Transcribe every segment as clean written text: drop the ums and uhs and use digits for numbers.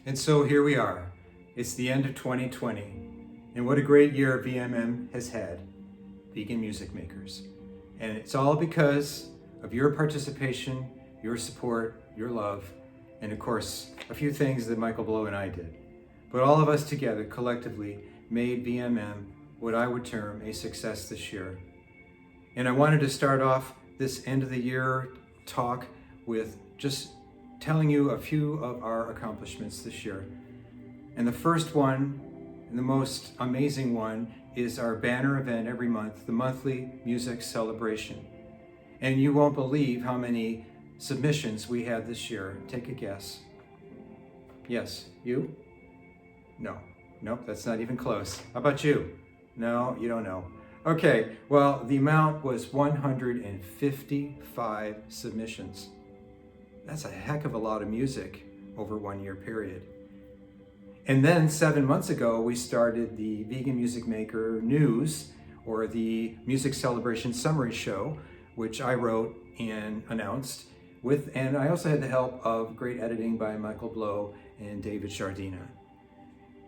And so here we are. It's the end of 2020, and what a great year VMM has had, Vegan Music Makers. And it's all because of your participation, your support, your love, and of course, a few things that Michael Blow and I did. But all of us together, collectively, made VMM what I would term a success this year. And I wanted to start off this end of the year talk with just telling you a few of our accomplishments this year. And the first one, and the most amazing one, is our banner event every month, the monthly music celebration. And you won't believe how many submissions we had this year. Take a guess. Yes, you? No. Nope, that's not even close. How about you? No, you don't know. Okay, well, the amount was 155 submissions. That's a heck of a lot of music over 1 year period. And then 7 months ago, we started the Vegan Music Maker News, or the Music Celebration Summary Show, which I wrote and announced with, and I also had the help of great editing by Michael Blow and David Jardina.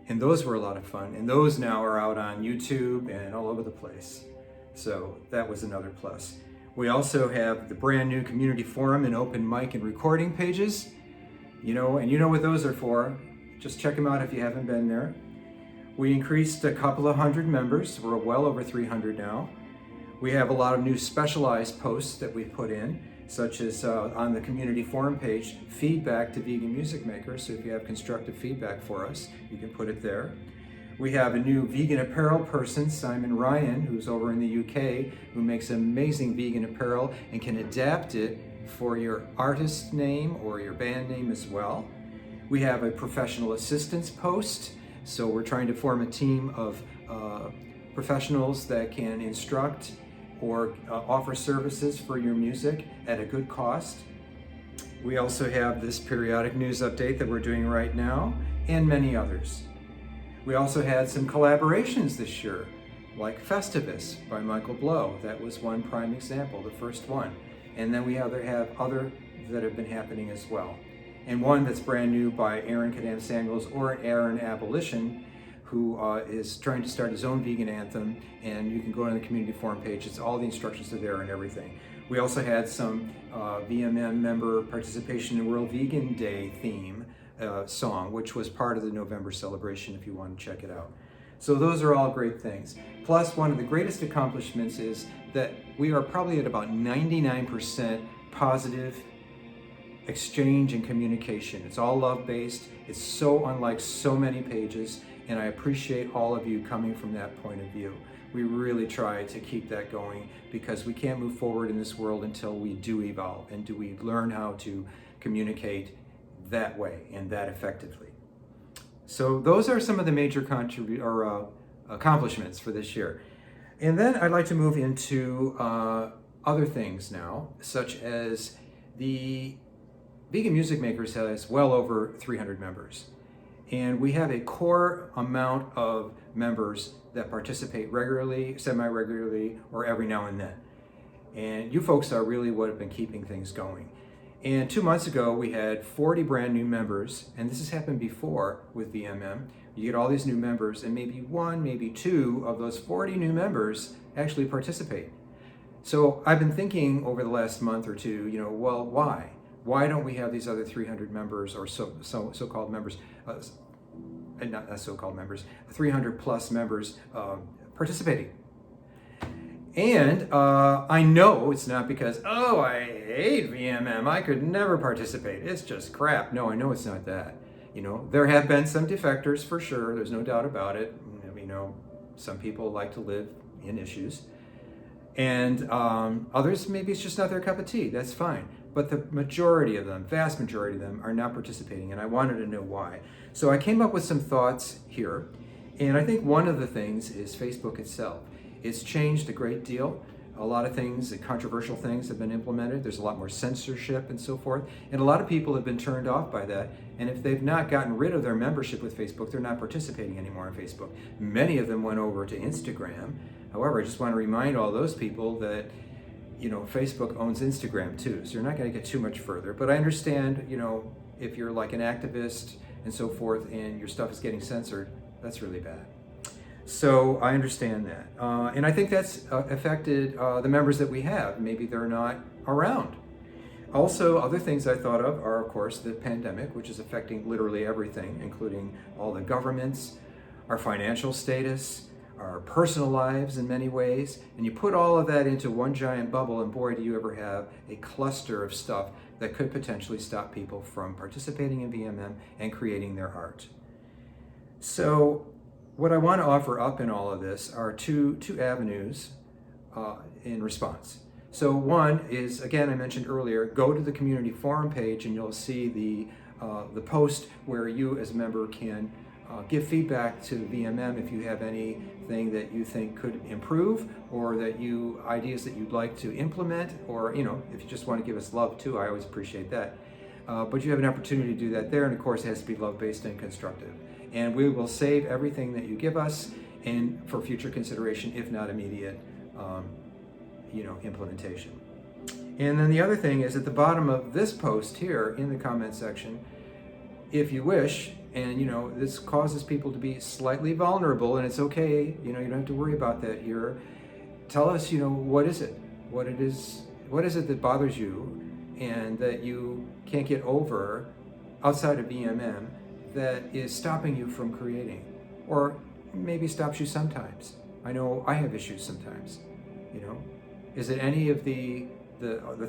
And those were a lot of fun, and those now are out on YouTube and all over the place. So that was another plus. We also have the brand new community forum and open mic and recording pages. You know what those are for. Just check them out if you haven't been there. We increased a couple of hundred members. We're well over 300 now. We have a lot of new specialized posts that we've put in, such as on the community forum page, feedback to Vegan Music Makers. So if you have constructive feedback for us, you can put it there. We have a new vegan apparel person, Simon Ryan, who's over in the UK, who makes amazing vegan apparel and can adapt it for your artist name or your band name as well. We have a professional assistance post. So we're trying to form a team of professionals that can instruct or offer services for your music at a good cost. We also have this periodic news update that we're doing right now, and many others. We also had some collaborations this year, like Festivus by Michael Blow. That was one prime example, the first one. And then we have other that have been happening as well. And one that's brand new by Aaron Kadam Samuels, or Aaron Abolition, who is trying to start his own vegan anthem, and you can go on the community forum page. It's all the instructions are there and everything. We also had some VMM member participation in World Vegan Day theme song, which was part of the November celebration if you want to check it out. So those are all great things. Plus, one of the greatest accomplishments is that we are probably at about 99% positive exchange and communication. It's all love-based. It's so unlike so many pages, and I appreciate all of you coming from that point of view. We really try to keep that going because we can't move forward in this world until we do evolve and do we learn how to communicate that way and that effectively. So those are some of the major accomplishments for this year. And then I'd like to move into other things now, such as the Vegan Music Makers has well over 300 members. And we have a core amount of members that participate regularly, semi-regularly, or every now and then. And you folks are really what have been keeping things going. And 2 months ago, we had 40 brand new members, and this has happened before with VMM. You get all these new members, and maybe one, maybe two of those 40 new members actually participate. So I've been thinking over the last month or two, well, why? Why don't we have these other 300 members or so-called members, not so-called members, 300 plus members participating? And I know it's not because, I hate VMM, I could never participate, it's just crap. No, I know it's not that. There have been some defectors for sure, there's no doubt about it. Some people like to live in issues. And others, maybe it's just not their cup of tea, that's fine. But the majority of them, vast majority of them, are not participating, and I wanted to know why. So I came up with some thoughts here, and I think one of the things is Facebook itself. It's changed a great deal. A lot of things, controversial things have been implemented. There's a lot more censorship and so forth, and a lot of people have been turned off by that, and if they've not gotten rid of their membership with Facebook, they're not participating anymore on Facebook. Many of them went over to Instagram. However, I just want to remind all those people that Facebook owns Instagram too, so you're not going to get too much further. But I understand, if you're like an activist and so forth, and your stuff is getting censored, that's really bad. So I understand that. And I think that's affected the members that we have. Maybe they're not around. Also, other things I thought of are, of course, the pandemic, which is affecting literally everything, including all the governments, our financial status, our personal lives in many ways. And you put all of that into one giant bubble, and boy, do you ever have a cluster of stuff that could potentially stop people from participating in VMM and creating their art. So what I want to offer up in all of this are two avenues in response. So one is, again, I mentioned earlier, go to the community forum page and you'll see the post where you as a member can give feedback to VMM if you have anything that you think could improve, or ideas that you'd like to implement, or if you just want to give us love too, I always appreciate that. But you have an opportunity to do that there, and of course it has to be love-based and constructive. And we will save everything that you give us and for future consideration, if not immediate implementation. And then the other thing is at the bottom of this post here in the comment section, if you wish, and this causes people to be slightly vulnerable, and it's okay, you don't have to worry about that here. Tell us, what is it? What is it that bothers you and that you can't get over outside of VMM that is stopping you from creating, or maybe stops you sometimes. I know I have issues sometimes, Is it any of the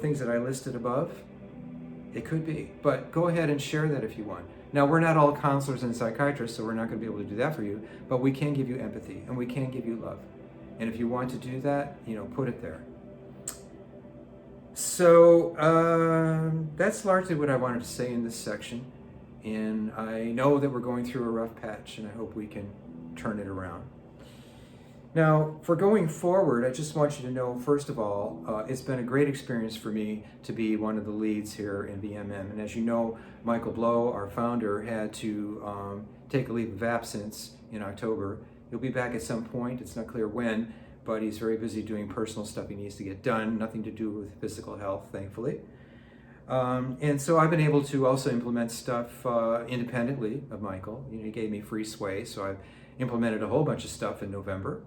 things that I listed above? It could be, but go ahead and share that if you want. Now, we're not all counselors and psychiatrists, so we're not going to be able to do that for you, but we can give you empathy and we can give you love. And if you want to do that, put it there. So that's largely what I wanted to say in this section. And I know that we're going through a rough patch, and I hope we can turn it around. Now, for going forward, I just want you to know, first of all, it's been a great experience for me to be one of the leads here in VMM. And as you know, Michael Blow, our founder, had to take a leave of absence in October. He'll be back at some point. It's not clear when, but he's very busy doing personal stuff he needs to get done, nothing to do with physical health, thankfully. And so I've been able to also implement stuff independently of Michael. He gave me free sway, so I've implemented a whole bunch of stuff in November.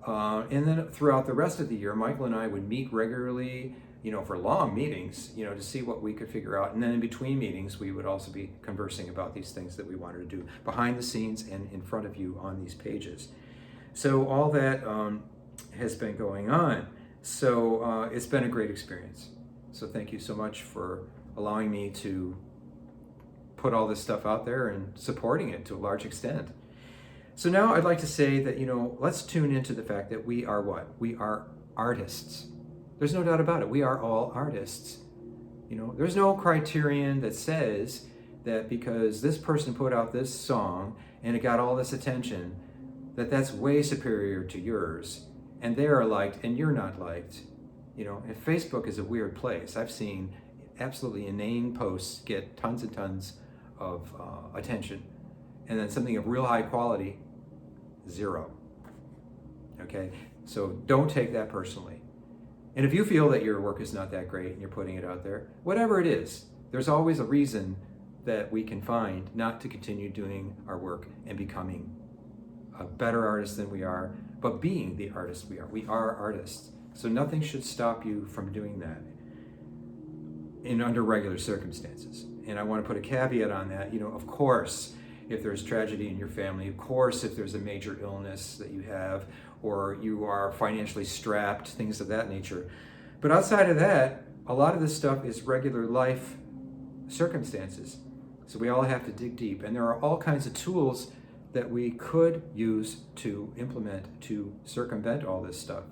And then throughout the rest of the year, Michael and I would meet regularly, for long meetings, to see what we could figure out. And then in between meetings, we would also be conversing about these things that we wanted to do behind the scenes and in front of you on these pages. So all that has been going on. So it's been a great experience. So thank you so much for allowing me to put all this stuff out there and supporting it to a large extent. So now I'd like to say that, let's tune into the fact that we are what? We are artists. There's no doubt about it. We are all artists. There's no criterion that says that because this person put out this song and it got all this attention, that's way superior to yours, and they are liked and you're not liked. And Facebook is a weird place. I've seen absolutely inane posts get tons and tons of attention, and then something of real high quality, 0. Okay, so don't take that personally. And if you feel that your work is not that great and you're putting it out there, whatever it is, there's always a reason that we can find not to continue doing our work and becoming a better artist than we are, but being the artist we are. We are artists. So nothing should stop you from doing that under regular circumstances. And I want to put a caveat on that. Of course, if there's tragedy in your family, of course, if there's a major illness that you have, or you are financially strapped, things of that nature. But outside of that, a lot of this stuff is regular life circumstances. So we all have to dig deep. And there are all kinds of tools that we could use to implement to circumvent all this stuff.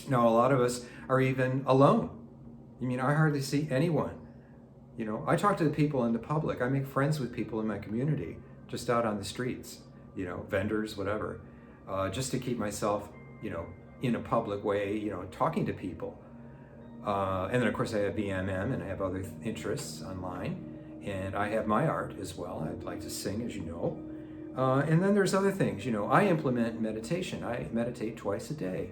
Now, a lot of us are even alone. I hardly see anyone. I talk to the people in the public. I make friends with people in my community, just out on the streets, vendors, whatever, just to keep myself, in a public way, talking to people. And then, of course, I have VMM and I have other interests online. And I have my art as well. I'd like to sing, as you know. And then there's other things. I implement meditation. I meditate twice a day.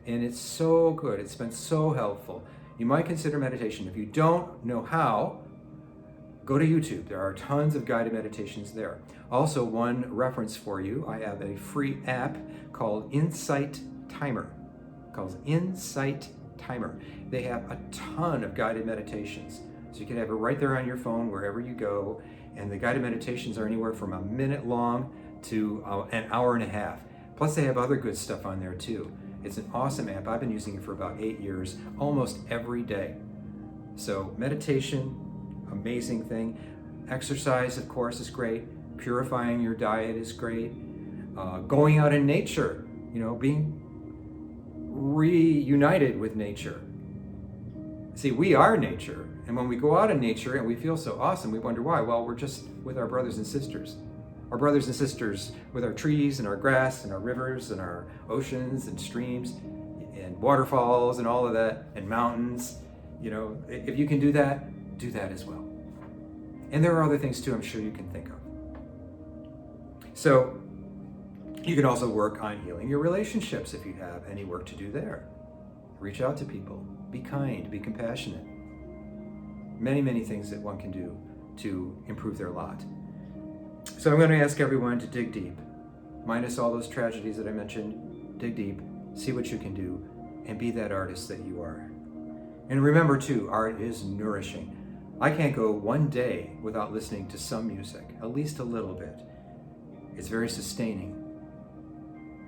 And it's so good. It's been so helpful. You might consider meditation. If you don't know how, go to YouTube. There are tons of guided meditations there. Also, one reference for you, I have a free app called Insight Timer. They have a ton of guided meditations. So you can have it right there on your phone wherever you go. And the guided meditations are anywhere from a minute long to an hour and a half. Plus they have other good stuff on there too. It's an awesome app. I've been using it for about 8 years, almost every day. So meditation, amazing thing. Exercise, of course, is great. Purifying your diet is great. Going out in nature, being reunited with nature. See, we are nature. And when we go out in nature and we feel so awesome, we wonder why. Well, we're just with our brothers and sisters. Our brothers and sisters with our trees and our grass and our rivers and our oceans and streams and waterfalls and all of that and mountains. If you can do that as well. And there are other things too, I'm sure you can think of. So you can also work on healing your relationships if you have any work to do there. Reach out to people. Be kind. Be compassionate. Many, many things that one can do to improve their lot. So I'm going to ask everyone to dig deep. Minus all those tragedies that I mentioned, dig deep, see what you can do, and be that artist that you are. And remember too, art is nourishing. I can't go one day without listening to some music, at least a little bit. It's very sustaining.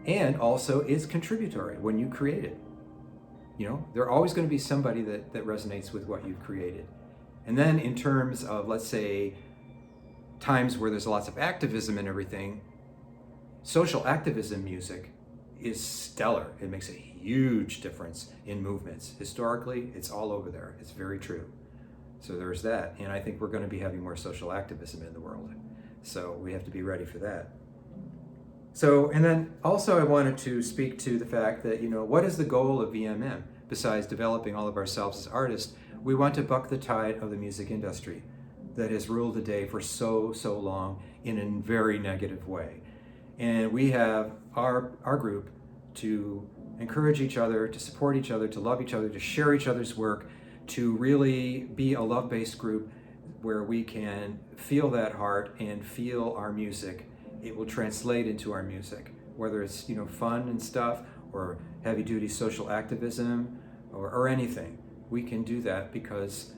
And also it's contributory when you create it. There are always going to be somebody that resonates with what you've created. And then in terms of, let's say, times where there's lots of activism and everything, social activism music is stellar. It makes a huge difference in movements. Historically, it's all over there. It's very true. So there's that. And I think we're going to be having more social activism in the world. So we have to be ready for that. So, and then also I wanted to speak to the fact that, what is the goal of VMM? Besides developing all of ourselves as artists, we want to buck the tide of the music industry that has ruled the day for so long in a very negative way. And we have our group to encourage each other, to support each other, to love each other, to share each other's work, to really be a love-based group where we can feel that heart and feel our music. It will translate into our music, whether it's fun and stuff or heavy-duty social activism or anything. We can do that because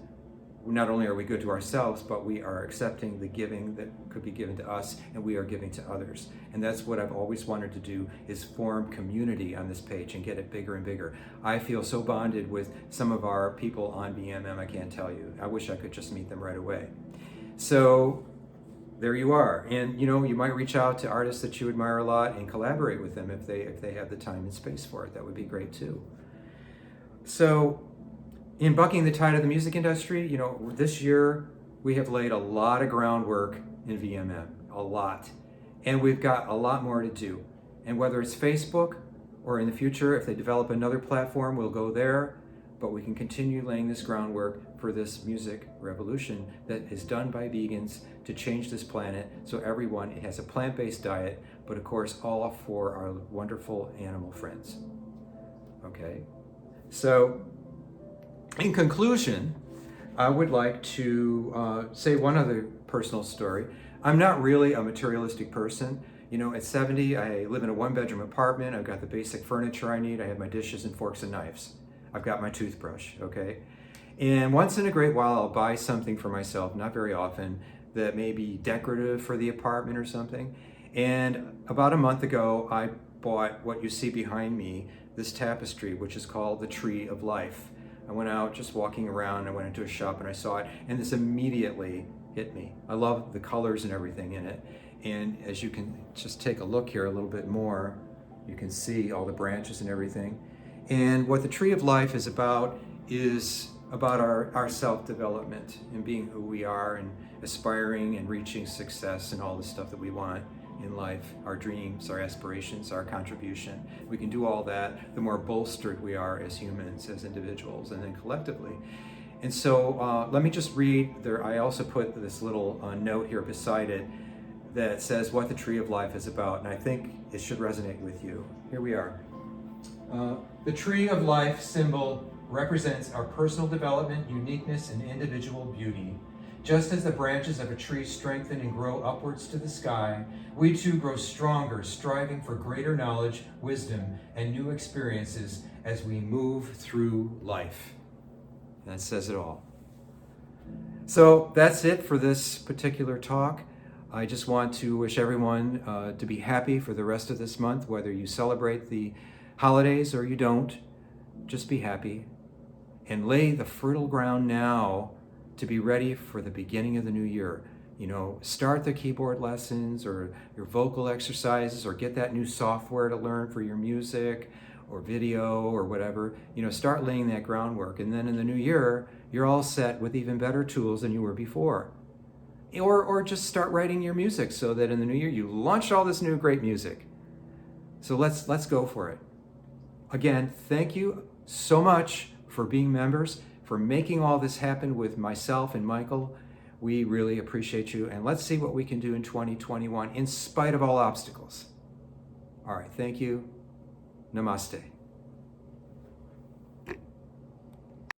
not only are we good to ourselves, but we are accepting the giving that could be given to us, and we are giving to others. And that's what I've always wanted to do, is form community on this page and get it bigger and bigger. I feel so bonded with some of our people on BMM, I can't tell you. I wish I could just meet them right away. So there you are. And you might reach out to artists that you admire a lot and collaborate with them if they have the time and space for it. That would be great too. So in bucking the tide of the music industry, this year we have laid a lot of groundwork in VMM, a lot. And we've got a lot more to do. And whether it's Facebook or in the future, if they develop another platform, we'll go there. But we can continue laying this groundwork for this music revolution that is done by vegans to change this planet so everyone has a plant-based diet, but of course all for our wonderful animal friends. Okay, so in conclusion, I would like to say one other personal story. I'm not really a materialistic person. At 70, I live in a one-bedroom apartment. I've got the basic furniture I need. I have my dishes and forks and knives. I've got my toothbrush, okay? And once in a great while, I'll buy something for myself, not very often, that may be decorative for the apartment or something. And about a month ago, I bought what you see behind me, this tapestry, which is called the Tree of Life. I went out just walking around, I went into a shop and I saw it, and this immediately hit me. I love the colors and everything in it. And as you can just take a look here a little bit more, you can see all the branches and everything. And what the Tree of Life is about our self-development and being who we are and aspiring and reaching success and all the stuff that we want in life, our dreams, our aspirations, our contribution. We can do all that the more bolstered we are as humans, as individuals, and then collectively. And so let me just read there. I also put this little note here beside it that says what the Tree of Life is about, and I think it should resonate with you. Here we are. The Tree of Life symbol represents our personal development, uniqueness, and individual beauty. Just as the branches of a tree strengthen and grow upwards to the sky, we too grow stronger, striving for greater knowledge, wisdom, and new experiences as we move through life. That says it all. So that's it for this particular talk. I just want to wish everyone to be happy for the rest of this month, whether you celebrate the holidays or you don't. Just be happy and lay the fertile ground now to be ready for the beginning of the new year. You know, start the keyboard lessons or your vocal exercises, or get that new software to learn for your music or video or whatever. You know, start laying that groundwork. And then in the new year, you're all set with even better tools than you were before. Or just start writing your music so that in the new year you launch all this new great music. So let's go for it. Again, thank you so much for being members, for making all this happen with myself and Michael. We really appreciate you, and let's see what we can do in 2021 in spite of all obstacles. All right, thank you. Namaste.